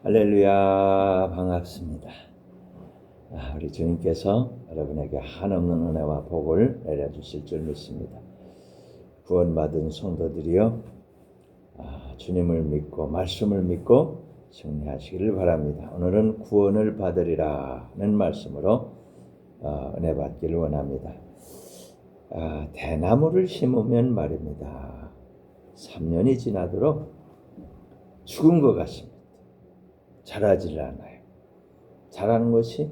할렐루야, 반갑습니다. 우리 주님께서 여러분에게 한없는 은혜와 복을 내려주실 줄 믿습니다. 구원받은 성도들이여, 주님을 믿고 말씀을 믿고 승리하시기를 바랍니다. 오늘은 구원을 받으리라는 말씀으로 은혜 받기를 원합니다. 대나무를 심으면 말입니다, 3년이 지나도록 죽은 것 같습니다. 자라질 않아요. 자라는 것이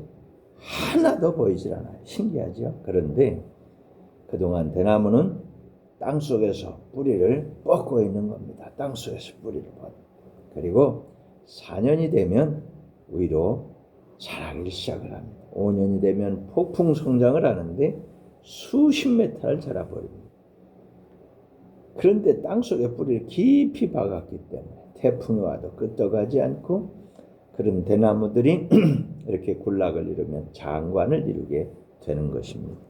하나도 보이질 않아요. 신기하죠? 그런데 그동안 대나무는 땅속에서 뿌리를 뻗고 있는 겁니다. 땅속에서 뿌리를 뻗고. 그리고 4년이 되면 위로 자라기 시작을 합니다. 5년이 되면 폭풍 성장을 하는데 수십 메타를 자라버립니다. 그런데 땅속에 뿌리를 깊이 박았기 때문에 태풍이 와도 끄떡하지 않고, 그런 대나무들이 이렇게 군락을 이루면 장관을 이루게 되는 것입니다.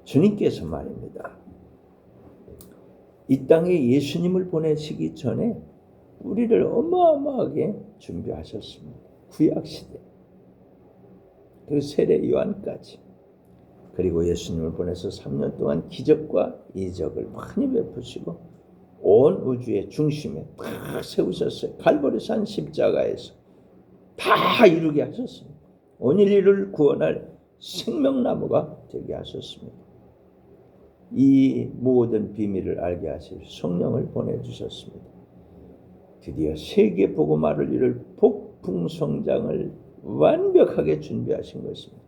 주님께서 말입니다, 이 땅에 예수님을 보내시기 전에 뿌리를 어마어마하게 준비하셨습니다. 구약시대, 그리고 세례 요한까지. 그리고 예수님을 보내서 3년 동안 기적과 이적을 많이 베푸시고 온 우주의 중심에 다 세우셨어요. 갈보리산 십자가에서 다 이루게 하셨습니다. 온 인류를 구원할 생명나무가 되게 하셨습니다. 이 모든 비밀을 알게 하실 성령을 보내주셨습니다. 드디어 세계 복음화를 이룰 폭풍 성장을 완벽하게 준비하신 것입니다.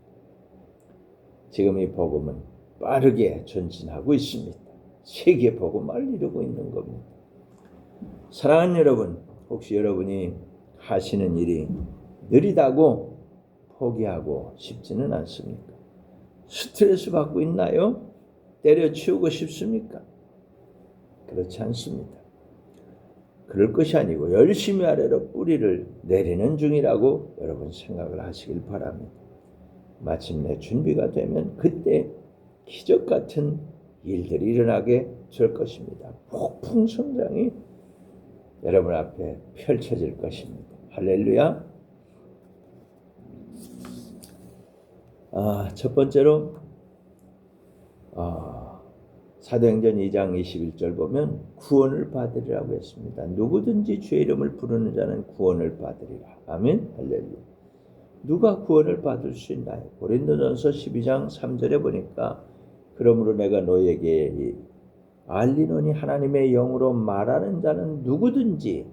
지금 이 복음은 빠르게 전진하고 있습니다. 세계 복음화를 이루고 있는 겁니다. 사랑하는 여러분, 혹시 여러분이 하시는 일이 느리다고 포기하고 싶지는 않습니까? 스트레스 받고 있나요? 때려치우고 싶습니까? 그렇지 않습니다. 그럴 것이 아니고 열심히 아래로 뿌리를 내리는 중이라고 여러분 생각을 하시길 바랍니다. 마침내 준비가 되면 그때 기적 같은 일들이 일어나게 될 것입니다. 폭풍 성장이 여러분 앞에 펼쳐질 것입니다. 할렐루야. 첫 번째로 사도행전 2장 21절 보면 구원을 받으리라고 했습니다. 누구든지 주의 이름을 부르는 자는 구원을 받으리라. 아멘. 할렐루야. 누가 구원을 받을 수 있나요? 고린도전서 12장 3절에 보니까, 그러므로 내가 너에게 알리노니 하나님의 영으로 말하는 자는 누구든지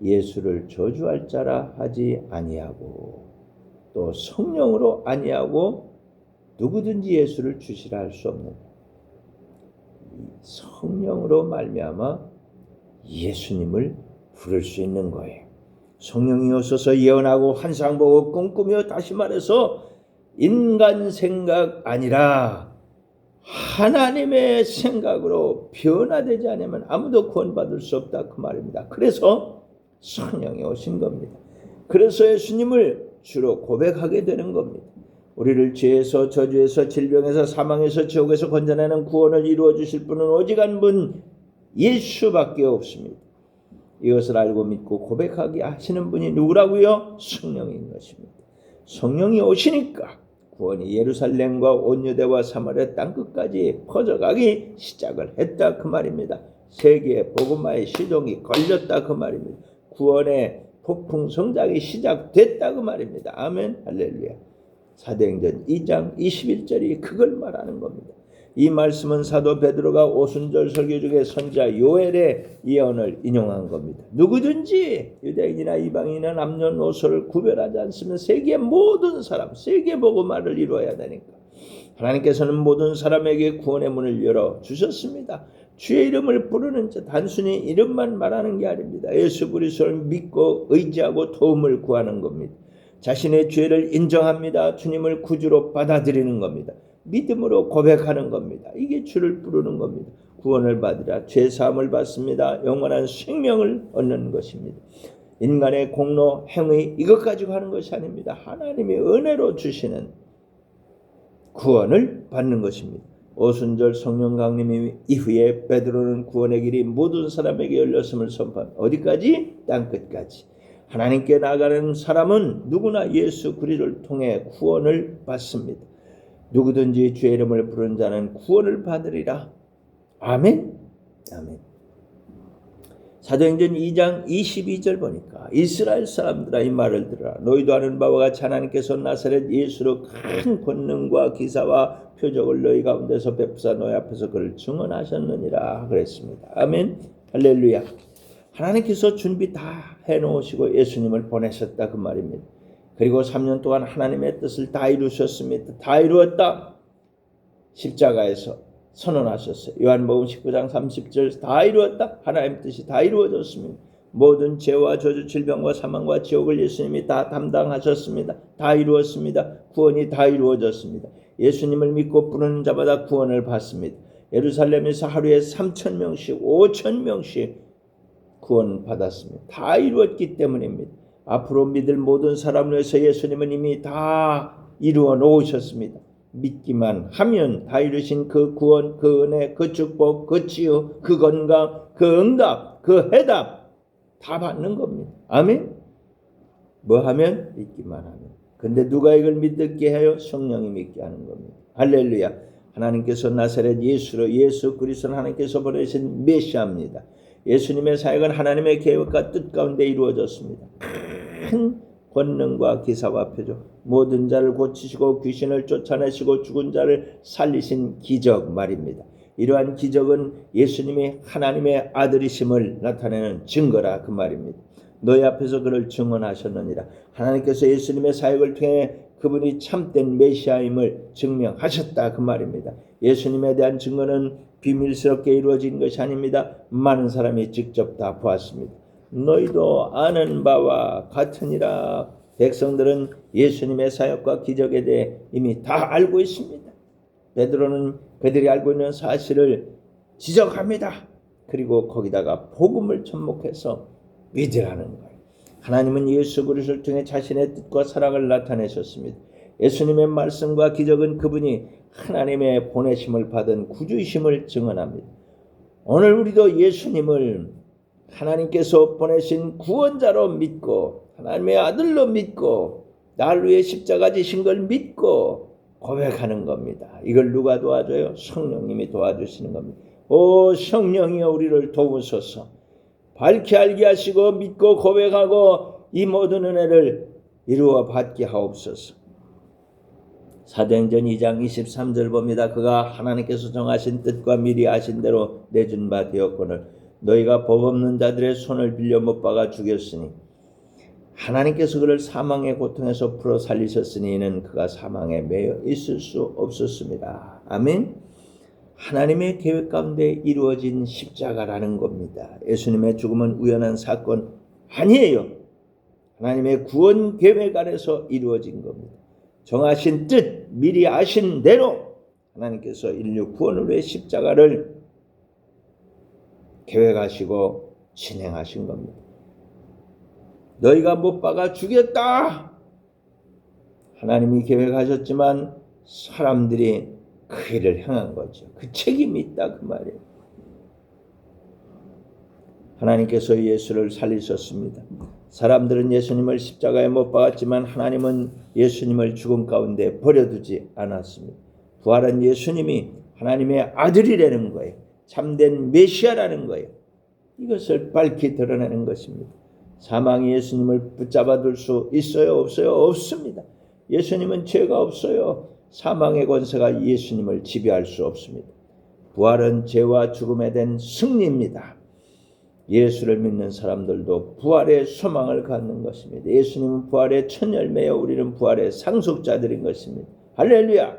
예수를 저주할 자라 하지 아니하고, 또 성령으로 아니하고 누구든지 예수를 주시라 할 수 없는, 성령으로 말미암아 예수님을 부를 수 있는 거예요. 성령이 오셔서 예언하고 환상 보고 꿈꾸며, 다시 말해서 인간 생각 아니라 하나님의 생각으로 변화되지 않으면 아무도 구원받을 수 없다, 그 말입니다. 그래서 성령이 오신 겁니다. 그래서 예수님을 주로 고백하게 되는 겁니다. 우리를 죄에서, 저주에서, 질병에서, 사망에서, 지옥에서 건져내는 구원을 이루어 주실 분은 오직 한 분, 예수밖에 없습니다. 이것을 알고 믿고 고백하게 하시는 분이 누구라고요? 성령인 것입니다. 성령이 오시니까 구원이 예루살렘과 온 유대와 사마리아 땅끝까지 퍼져가기 시작을 했다, 그 말입니다. 세계 복음화의 시동이 걸렸다, 그 말입니다. 구원의 폭풍 성장이 시작됐다, 그 말입니다. 아멘. 할렐루야. 사도행전 2장 21절이 그걸 말하는 겁니다. 이 말씀은 사도 베드로가 오순절 설교 중에 선지자 요엘의 예언을 인용한 겁니다. 누구든지 유대인이나 이방인이나 남녀노소를 구별하지 않으면 세계 모든 사람, 세계 복음화를 이루어야 되니까 하나님께서는 모든 사람에게 구원의 문을 열어 주셨습니다. 주의 이름을 부르는 자, 단순히 이름만 말하는 게 아닙니다. 예수 그리스도를 믿고 의지하고 도움을 구하는 겁니다. 자신의 죄를 인정합니다. 주님을 구주로 받아들이는 겁니다. 믿음으로 고백하는 겁니다. 이게 주를 부르는 겁니다. 구원을 받으라, 죄사함을 받습니다. 영원한 생명을 얻는 것입니다. 인간의 공로, 행위 이것 가지고 하는 것이 아닙니다. 하나님이 은혜로 주시는 구원을 받는 것입니다. 오순절 성령 강림 이후에 베드로는 구원의 길이 모든 사람에게 열렸음을 선포합니다. 어디까지? 땅끝까지. 하나님께 나가는 사람은 누구나 예수 그리스도를 통해 구원을 받습니다. 누구든지 주의 이름을 부르는 자는 구원을 받으리라. 아멘. 아멘. 사도행전 2장 22절 보니까 이스라엘 사람들아 이 말을 들으라. 너희도 아는 바와 같이 하나님께서 나사렛 예수로 큰 권능과 기사와 표적을 너희 가운데서 베푸사 너희 앞에서 그를 증언하셨느니라 그랬습니다. 아멘. 할렐루야. 하나님께서 준비 다 해놓으시고 예수님을 보내셨다 그 말입니다. 그리고 3년 동안 하나님의 뜻을 다 이루셨습니다. 다 이루었다. 십자가에서 선언하셨어요. 요한복음 19장 30절 다 이루었다. 하나님의 뜻이 다 이루어졌습니다. 모든 죄와 저주 질병과 사망과 지옥을 예수님이 다 담당하셨습니다. 다 이루었습니다. 구원이 다 이루어졌습니다. 예수님을 믿고 부르는 자마다 구원을 받습니다. 예루살렘에서 하루에 3,000명씩 5,000명씩 구원 받았습니다. 다 이루었기 때문입니다. 앞으로 믿을 모든 사람을 위해서 예수님은 이미 다 이루어 놓으셨습니다. 믿기만 하면 다 이루신 그 구원, 그 은혜, 그 축복, 그 치유, 그 건강, 그 응답, 그 해답 다 받는 겁니다. 아멘. 뭐 하면? 믿기만 하면. 근데 누가 이걸 믿게 해요? 성령이 믿게 하는 겁니다. 할렐루야. 하나님께서 나사렛 예수로 예수 그리스도는 하나님께서 보내신 메시아입니다. 예수님의 사역은 하나님의 계획과 뜻 가운데 이루어졌습니다. 큰 권능과 기사와 표적, 모든 자를 고치시고 귀신을 쫓아내시고 죽은 자를 살리신 기적 말입니다. 이러한 기적은 예수님이 하나님의 아들이심을 나타내는 증거라 그 말입니다. 너희 앞에서 그를 증언하셨느니라. 하나님께서 예수님의 사역을 통해 그분이 참된 메시아임을 증명하셨다 그 말입니다. 예수님에 대한 증거는 비밀스럽게 이루어진 것이 아닙니다. 많은 사람이 직접 다 보았습니다. 너희도 아는 바와 같으니라. 백성들은 예수님의 사역과 기적에 대해 이미 다 알고 있습니다. 베드로는 그들이 알고 있는 사실을 지적합니다. 그리고 거기다가 복음을 접목해서 믿으라는 거예요. 하나님은 예수 그리스도를 통해 자신의 뜻과 사랑을 나타내셨습니다. 예수님의 말씀과 기적은 그분이 하나님의 보내심을 받은 구주이심을 증언합니다. 오늘 우리도 예수님을 하나님께서 보내신 구원자로 믿고 하나님의 아들로 믿고 나를 위해 십자가 지신 걸 믿고 고백하는 겁니다. 이걸 누가 도와줘요? 성령님이 도와주시는 겁니다. 오 성령이여 우리를 도우소서. 밝히 알게 하시고 믿고 고백하고 이 모든 은혜를 이루어 받게 하옵소서. 사도행전 2장 23절 봅니다. 그가 하나님께서 정하신 뜻과 미리 아신 대로 내준 바 되었거늘 너희가 법 없는 자들의 손을 빌려 못 박아 죽였으니 하나님께서 그를 사망의 고통에서 풀어 살리셨으니 이는 그가 사망에 매여 있을 수 없었습니다. 아멘. 하나님의 계획 가운데 이루어진 십자가라는 겁니다. 예수님의 죽음은 우연한 사건 아니에요. 하나님의 구원 계획 안에서 이루어진 겁니다. 정하신 뜻, 미리 아신 대로 하나님께서 인류 구원을 위해 십자가를 계획하시고 진행하신 겁니다. 너희가 못 박아 죽였다. 하나님이 계획하셨지만 사람들이 그 일을 행한 거죠. 그 책임이 있다 그 말이에요. 하나님께서 예수를 살리셨습니다. 사람들은 예수님을 십자가에 못 박았지만 하나님은 예수님을 죽음 가운데 버려두지 않았습니다. 부활한 예수님이 하나님의 아들이라는 거예요. 참된 메시아라는 거예요. 이것을 밝히 드러내는 것입니다. 사망이 예수님을 붙잡아 둘 수 있어요? 없어요? 없습니다. 예수님은 죄가 없어요. 사망의 권세가 예수님을 지배할 수 없습니다. 부활은 죄와 죽음에 대한 승리입니다. 예수를 믿는 사람들도 부활의 소망을 갖는 것입니다. 예수님은 부활의 첫 열매요, 우리는 부활의 상속자들인 것입니다. 할렐루야.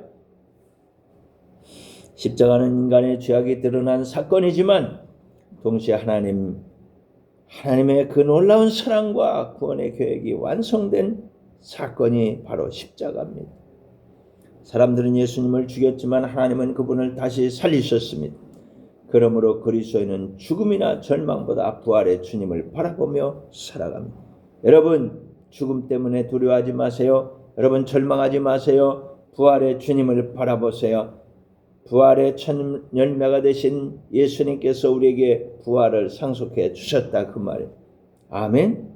십자가는 인간의 죄악이 드러난 사건이지만 동시에 하나님의 그 놀라운 사랑과 구원의 계획이 완성된 사건이 바로 십자가입니다. 사람들은 예수님을 죽였지만 하나님은 그분을 다시 살리셨습니다. 그러므로 그리스도인은 죽음이나 절망보다 부활의 주님을 바라보며 살아갑니다. 여러분 죽음 때문에 두려워하지 마세요. 여러분 절망하지 마세요. 부활의 주님을 바라보세요. 부활의 첫 열매가 되신 예수님께서 우리에게 부활을 상속해 주셨다 그 말. 아멘.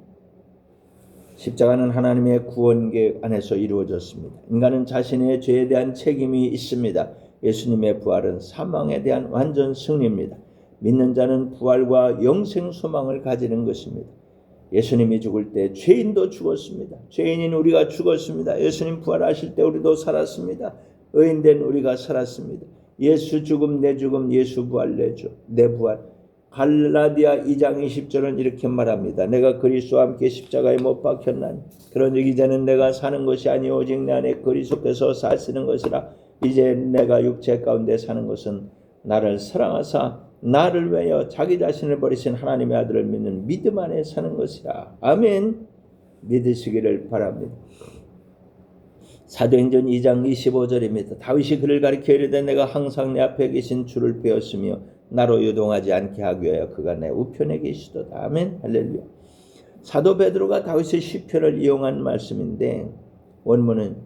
십자가는 하나님의 구원 계획 안에서 이루어졌습니다. 인간은 자신의 죄에 대한 책임이 있습니다. 예수님의 부활은 사망에 대한 완전 승리입니다. 믿는 자는 부활과 영생 소망을 가지는 것입니다. 예수님이 죽을 때 죄인도 죽었습니다. 죄인인 우리가 죽었습니다. 예수님 부활하실 때 우리도 살았습니다. 의인된 우리가 살았습니다. 예수 죽음 내 죽음, 예수 부활 내 부활. 갈라디아 2장 20절은 이렇게 말합니다. 내가 그리스도와 함께 십자가에 못 박혔나니 그런즉 이제는 내가 사는 것이 아니오 오직 내 안에 그리스도께서 사시는 것이라. 이제 내가 육체 가운데 사는 것은 나를 사랑하사 나를 위하여 자기 자신을 버리신 하나님의 아들을 믿는 믿음 안에 사는 것이라. 아멘. 믿으시기를 바랍니다. 사도행전 2장 25절입니다. 다윗이 그를 가리켜 이르되 내가 항상 내 앞에 계신 주를 배웠으며 나로 요동하지 않게 하기 위하여 그가 내 우편에 계시도다. 아멘. 할렐루야. 사도 베드로가 다윗의 시편을 이용한 말씀인데 원문은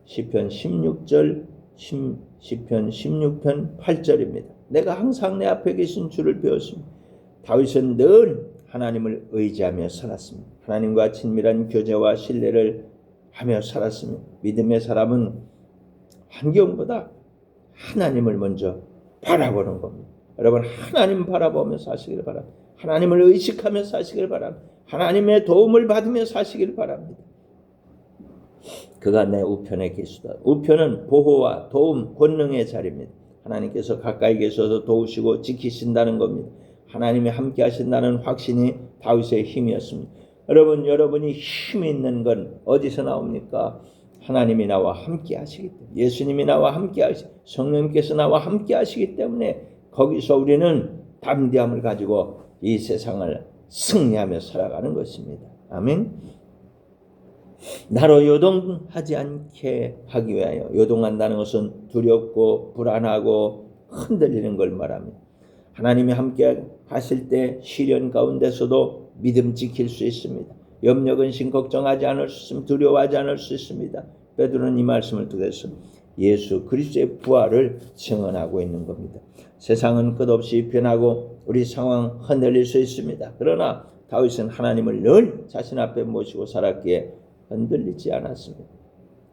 시편 16절 시편 16편 8절입니다. 내가 항상 내 앞에 계신 주를 배웠습니다. 다윗은 늘 하나님을 의지하며 살았습니다. 하나님과 친밀한 교제와 신뢰를 하며 살았습니다. 믿음의 사람은 환경보다 하나님을 먼저 바라보는 겁니다. 여러분 하나님 바라보며 사시길 바랍니다. 하나님을 의식하며 사시길 바랍니다. 하나님의 도움을 받으며 사시길 바랍니다. 그가 내 우편에 계시다. 우편은 보호와 도움, 권능의 자리입니다. 하나님께서 가까이 계셔서 도우시고 지키신다는 겁니다. 하나님이 함께 하신다는 확신이 다윗의 힘이었습니다. 여러분이 힘이 있는 건 어디서 나옵니까? 하나님이 나와 함께 하시기 때문에, 예수님이 나와 함께 하시기, 성령님께서 나와 함께 하시기 때문에 거기서 우리는 담대함을 가지고 이 세상을 승리하며 살아가는 것입니다. 아멘. 나로 요동하지 않게 하기 위하여. 요동한다는 것은 두렵고 불안하고 흔들리는 걸 말합니다. 하나님이 함께 하실 때 시련 가운데서도 믿음 지킬 수 있습니다. 염려 근심 걱정하지 않을 수 있습니다. 두려워하지 않을 수 있습니다. 베드로는 이 말씀을 통해서 예수 그리스도의 부활을 증언하고 있는 겁니다. 세상은 끝없이 변하고 우리 상황 흔들릴 수 있습니다. 그러나 다윗은 하나님을 늘 자신 앞에 모시고 살았기에 흔들리지 않았습니다.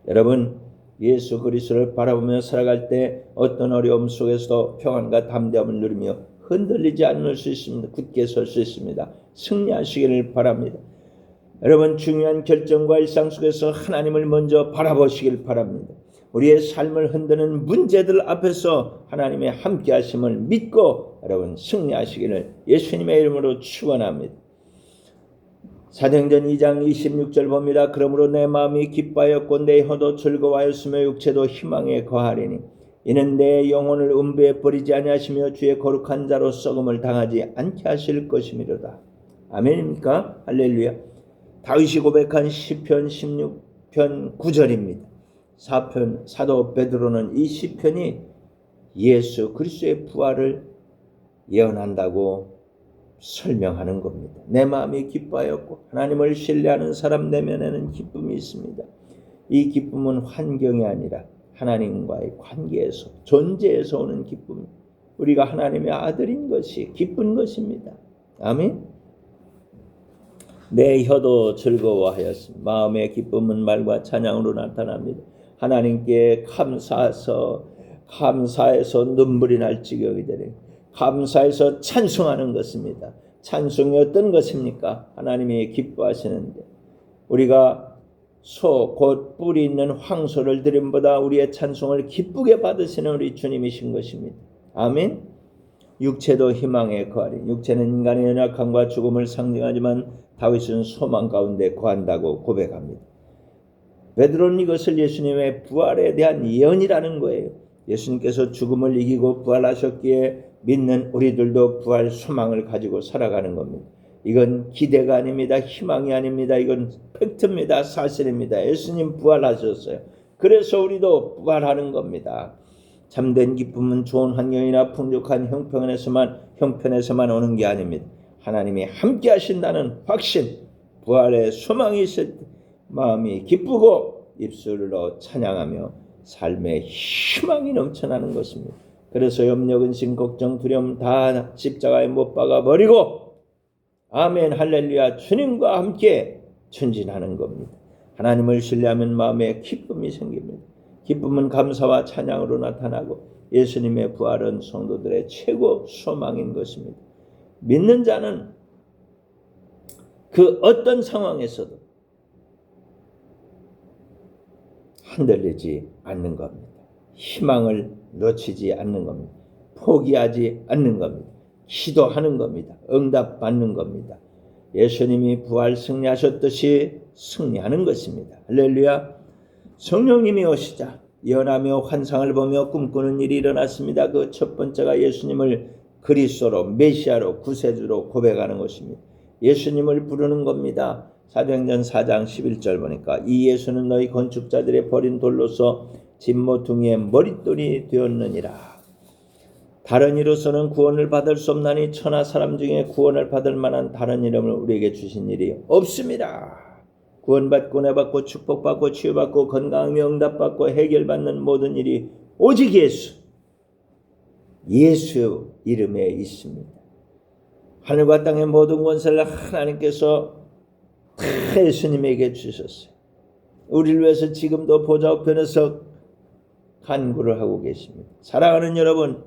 여러분 예수 그리스도를 바라보며 살아갈 때 어떤 어려움 속에서도 평안과 담대함을 누리며 흔들리지 않을 수 있습니다. 굳게 설 수 있습니다. 승리하시기를 바랍니다. 여러분 중요한 결정과 일상 속에서 하나님을 먼저 바라보시길 바랍니다. 우리의 삶을 흔드는 문제들 앞에서 하나님의 함께 하심을 믿고 여러분 승리하시기를 예수님의 이름으로 축원합니다. 사도행전 2장 26절 봅니다. 그러므로 내 마음이 기뻐하였고 내 혀도 즐거워하였으며 육체도 희망에 거하리니 이는 내 영혼을 음부에 버리지 아니하시며 주의 거룩한 자로 썩음을 당하지 않게 하실 것이미로다. 아멘입니까? 할렐루야. 다윗이 고백한 시편 16편 9절입니다. 사도 베드로는 이 시편이 예수 그리스도의 부활을 예언한다고 설명하는 겁니다. 내 마음이 기뻐하였고 하나님을 신뢰하는 사람 내면에는 기쁨이 있습니다. 이 기쁨은 환경이 아니라 하나님과의 관계에서 존재에서 오는 기쁨. 우리가 하나님의 아들인 것이 기쁜 것입니다. 아멘. 내 혀도 즐거워하였습니다. 마음의 기쁨은 말과 찬양으로 나타납니다. 하나님께 감사해서 눈물이 날 지경이 되는 감사해서 찬송하는 것입니다. 찬송이 어떤 것입니까? 하나님이 기뻐하시는데 우리가 소 곧 뿔이 있는 황소를 드림보다 우리의 찬송을 기쁘게 받으시는 우리 주님이신 것입니다. 아멘. 육체도 희망에 거하리. 육체는 인간의 연약함과 죽음을 상징하지만 다윗은 소망 가운데 거한다고 고백합니다. 베드로는 이것을 예수님의 부활에 대한 예언이라는 거예요. 예수님께서 죽음을 이기고 부활하셨기에 믿는 우리들도 부활 소망을 가지고 살아가는 겁니다. 이건 기대가 아닙니다. 희망이 아닙니다. 이건 팩트입니다. 사실입니다. 예수님 부활하셨어요. 그래서 우리도 부활하는 겁니다. 참된 기쁨은 좋은 환경이나 풍족한 형편에서만 오는 게 아닙니다. 하나님이 함께 하신다는 확신, 부활의 소망이 있을 때 마음이 기쁘고 입술로 찬양하며 삶의 희망이 넘쳐나는 것입니다. 그래서 염려, 근심, 걱정, 두려움 다 십자가에 못 박아 버리고 아멘 할렐루야 주님과 함께 전진하는 겁니다. 하나님을 신뢰하면 마음에 기쁨이 생깁니다. 기쁨은 감사와 찬양으로 나타나고 예수님의 부활은 성도들의 최고 소망인 것입니다. 믿는 자는 그 어떤 상황에서도 흔들리지 않는 겁니다. 희망을 놓치지 않는 겁니다. 포기하지 않는 겁니다. 기도하는 겁니다. 응답받는 겁니다. 예수님이 부활 승리하셨듯이 승리하는 것입니다. 할렐루야. 성령님이 오시자 예언하며 환상을 보며 꿈꾸는 일이 일어났습니다. 그 첫 번째가 예수님을 그리스도로 메시아로 구세주로 고백하는 것입니다. 예수님을 부르는 겁니다. 사도행전 4장 11절 보니까 이 예수는 너희 건축자들의 버린 돌로서 집 모퉁이의 머릿돌이 되었느니라. 다른 이로서는 구원을 받을 수 없나니 천하 사람 중에 구원을 받을 만한 다른 이름을 우리에게 주신 일이 없습니다. 구원받고 내받고 축복받고 치유받고 건강하며 응답받고 해결받는 모든 일이 오직 예수 이름에 있습니다. 하늘과 땅의 모든 권세를 하나님께서 다 예수님에게 주셨어요. 우리를 위해서 지금도 보좌 우편에서 간구를 하고 계십니다. 사랑하는 여러분,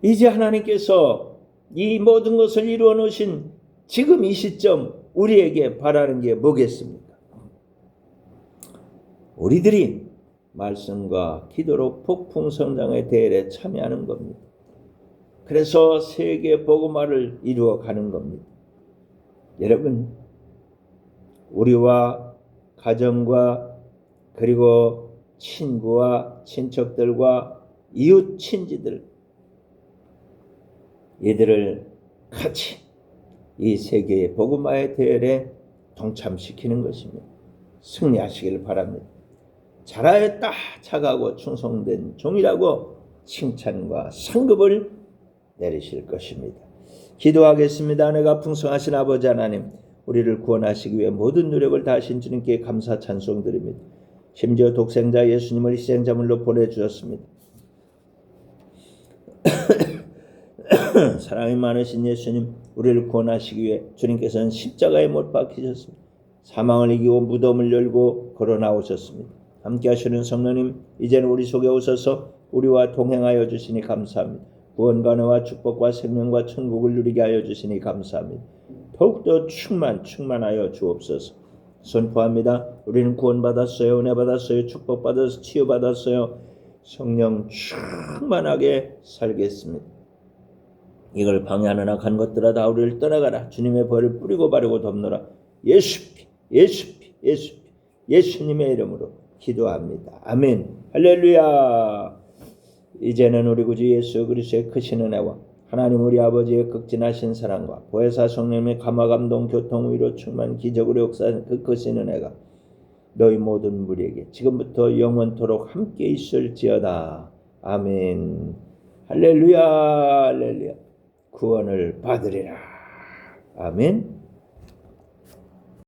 이제 하나님께서 이 모든 것을 이루어 놓으신 지금 이 시점 우리에게 바라는 게 뭐겠습니까? 우리들이 말씀과 기도로 폭풍 성장의 대회에 참여하는 겁니다. 그래서 세계 복음화를 이루어 가는 겁니다. 여러분, 우리와 가정과 그리고 친구와 친척들과 이웃 친지들 이들을 같이 이 세계의 복음화의 대열에 동참시키는 것입니다. 승리하시길 바랍니다. 잘하였다 착하고 충성된 종이라고 칭찬과 상급을 내리실 것입니다. 기도하겠습니다. 내가 풍성하신 아버지 하나님, 우리를 구원하시기 위해 모든 노력을 다하신 주님께 감사 찬송드립니다. 심지어 독생자 예수님을 희생자물로 보내주셨습니다. 사랑이 많으신 예수님, 우리를 구원하시기 위해 주님께서는 십자가에 못 박히셨습니다. 사망을 이기고 무덤을 열고 걸어 나오셨습니다. 함께 하시는 성령님, 이제는 우리 속에 오셔서 우리와 동행하여 주시니 감사합니다. 구원과 은혜와 축복과 생명과 천국을 누리게 하여 주시니 감사합니다. 더욱더 충만하여 주옵소서. 선포합니다. 우리는 구원받았어요. 은혜 받았어요. 축복받아서 치유받았어요. 성령 충만하게 살겠습니다. 이걸 방해하는 악한 것들아 다 우리를 떠나가라. 주님의 벌을 뿌리고 바르고 덮노라. 예수님의 이름으로 기도합니다. 아멘. 할렐루야. 이제는 우리 구주 예수 그리스도의 크신 은혜와 하나님 우리 아버지의 극진하신 사랑과 보혜사 성령의 감화 감동 교통 위로 충만 기적으로 역사하는 그 크신 은혜가 너희 모든 무리에게 지금부터 영원토록 함께 있을지어다. 아멘. 할렐루야. 구원을 받으리라. 아멘.